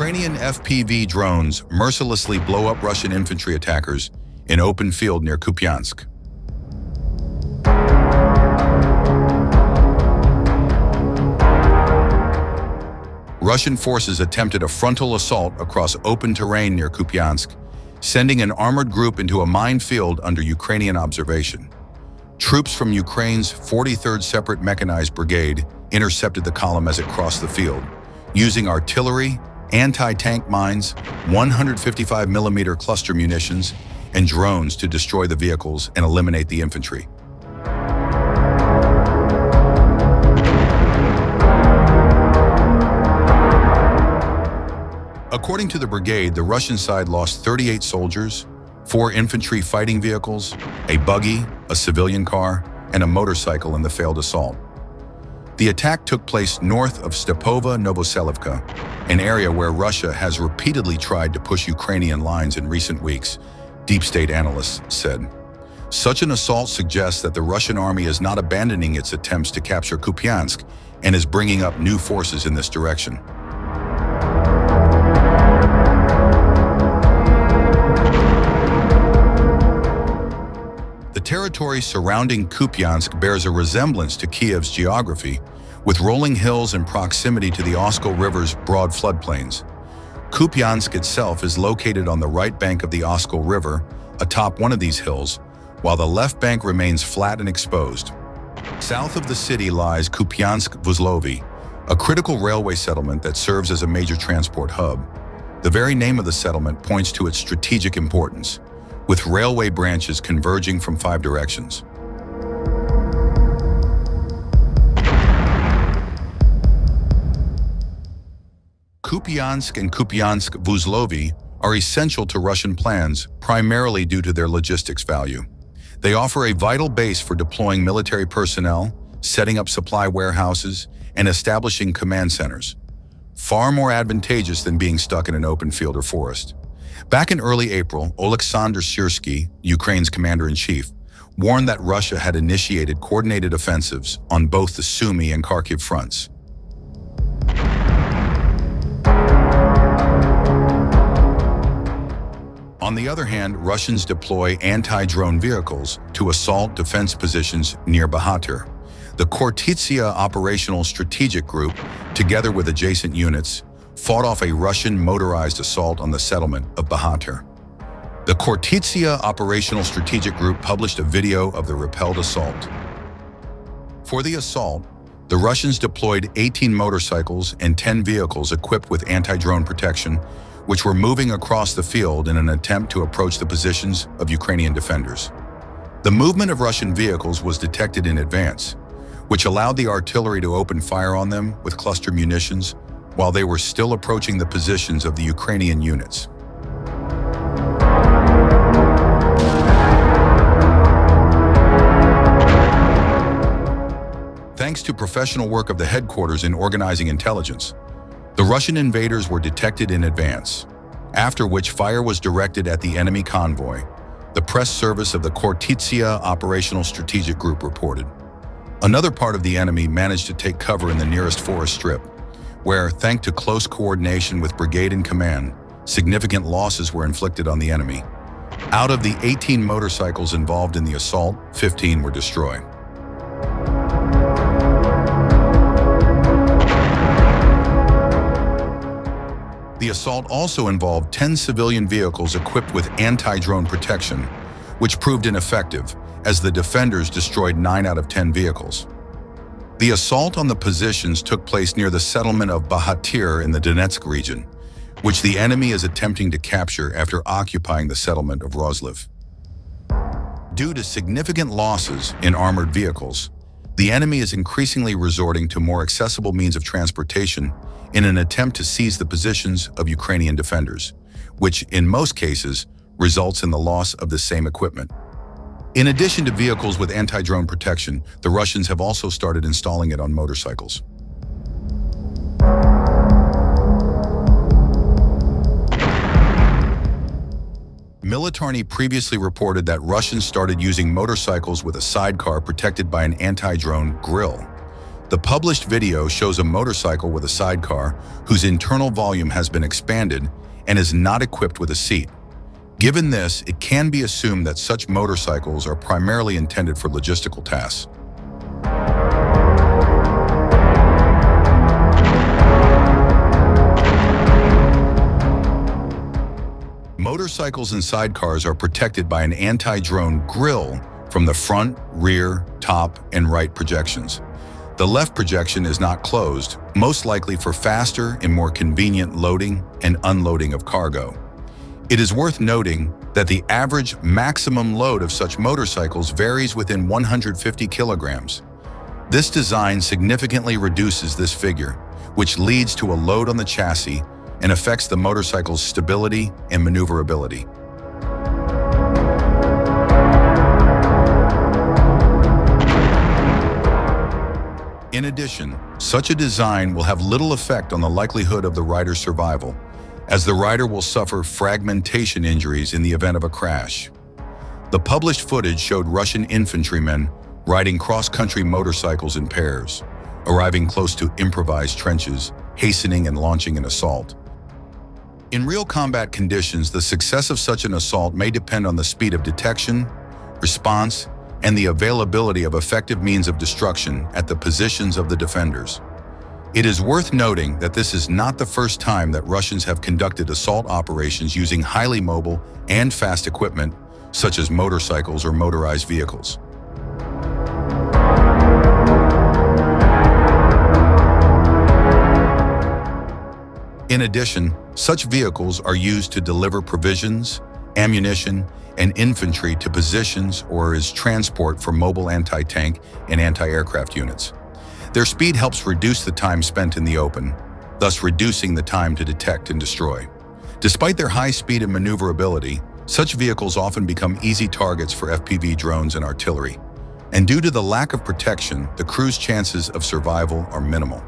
Ukrainian FPV drones mercilessly blow up Russian infantry attackers in open field near Kupyansk. Russian forces attempted a frontal assault across open terrain near Kupyansk, sending an armored group into a minefield under Ukrainian observation. Troops from Ukraine's 43rd Separate Mechanized Brigade intercepted the column as it crossed the field, using artillery, anti-tank mines, 155mm cluster munitions, and drones to destroy the vehicles and eliminate the infantry. According to the brigade, the Russian side lost 38 soldiers, 4 infantry fighting vehicles, a buggy, a civilian car, and a motorcycle in the failed assault. The attack took place north of Stepova Novoselivka, an area where Russia has repeatedly tried to push Ukrainian lines in recent weeks, DeepState analysts said. Such an assault suggests that the Russian army is not abandoning its attempts to capture Kupyansk and is bringing up new forces in this direction. The territory surrounding Kupyansk bears a resemblance to Kiev's geography, with rolling hills and proximity to the Oskol River's broad floodplains. Kupyansk itself is located on the right bank of the Oskol River, atop one of these hills, while the left bank remains flat and exposed. South of the city lies Kupyansk-Vuzlovi, a critical railway settlement that serves as a major transport hub. The very name of the settlement points to its strategic importance, with railway branches converging from 5 directions. Kupyansk and Kupyansk-Vuzlovi are essential to Russian plans, primarily due to their logistics value. They offer a vital base for deploying military personnel, setting up supply warehouses, and establishing command centers. Far more advantageous than being stuck in an open field or forest. Back in early April, Oleksandr Syrsky, Ukraine's commander-in-chief, warned that Russia had initiated coordinated offensives on both the Sumy and Kharkiv fronts. On the other hand, Russians deploy anti-drone vehicles to assault defense positions near Bahatir. The Khortytsia Operational Strategic Group, together with adjacent units, fought off a Russian motorized assault on the settlement of Bahatir. The Khortytsia Operational Strategic Group published a video of the repelled assault. For the assault, the Russians deployed 18 motorcycles and 10 vehicles equipped with anti-drone protection, which were moving across the field in an attempt to approach the positions of Ukrainian defenders. The movement of Russian vehicles was detected in advance, which allowed the artillery to open fire on them with cluster munitions while they were still approaching the positions of the Ukrainian units. Thanks to professional work of the headquarters in organizing intelligence, the Russian invaders were detected in advance, after which fire was directed at the enemy convoy, the press service of the Khortytsia Operational Strategic Group reported. Another part of the enemy managed to take cover in the nearest forest strip, where, thanks to close coordination with brigade and command, significant losses were inflicted on the enemy. Out of the 18 motorcycles involved in the assault, 15 were destroyed. The assault also involved 10 civilian vehicles equipped with anti-drone protection, which proved ineffective, as the defenders destroyed 9 out of 10 vehicles. The assault on the positions took place near the settlement of Bahatir in the Donetsk region, which the enemy is attempting to capture after occupying the settlement of Rozliv. Due to significant losses in armored vehicles, the enemy is increasingly resorting to more accessible means of transportation in an attempt to seize the positions of Ukrainian defenders, which in most cases results in the loss of the same equipment. In addition to vehicles with anti-drone protection, the Russians have also started installing it on motorcycles. Militarny previously reported that Russians started using motorcycles with a sidecar protected by an anti-drone grille. The published video shows a motorcycle with a sidecar whose internal volume has been expanded and is not equipped with a seat. Given this, it can be assumed that such motorcycles are primarily intended for logistical tasks. Motorcycles and sidecars are protected by an anti-drone grille from the front, rear, top, and right projections. The left projection is not closed, most likely for faster and more convenient loading and unloading of cargo. It is worth noting that the average maximum load of such motorcycles varies within 150 kilograms. This design significantly reduces this figure, which leads to a load on the chassis and affects the motorcycle's stability and maneuverability. In addition, such a design will have little effect on the likelihood of the rider's survival, as the rider will suffer fragmentation injuries in the event of a crash. The published footage showed Russian infantrymen riding cross-country motorcycles in pairs, arriving close to improvised trenches, hastening and launching an assault. In real combat conditions, the success of such an assault may depend on the speed of detection, response, and the availability of effective means of destruction at the positions of the defenders. It is worth noting that this is not the first time that Russians have conducted assault operations using highly mobile and fast equipment, such as motorcycles or motorized vehicles. In addition, such vehicles are used to deliver provisions, ammunition, and infantry to positions or as transport for mobile anti-tank and anti-aircraft units. Their speed helps reduce the time spent in the open, thus reducing the time to detect and destroy. Despite their high speed and maneuverability, such vehicles often become easy targets for FPV drones and artillery. And due to the lack of protection, the crew's chances of survival are minimal.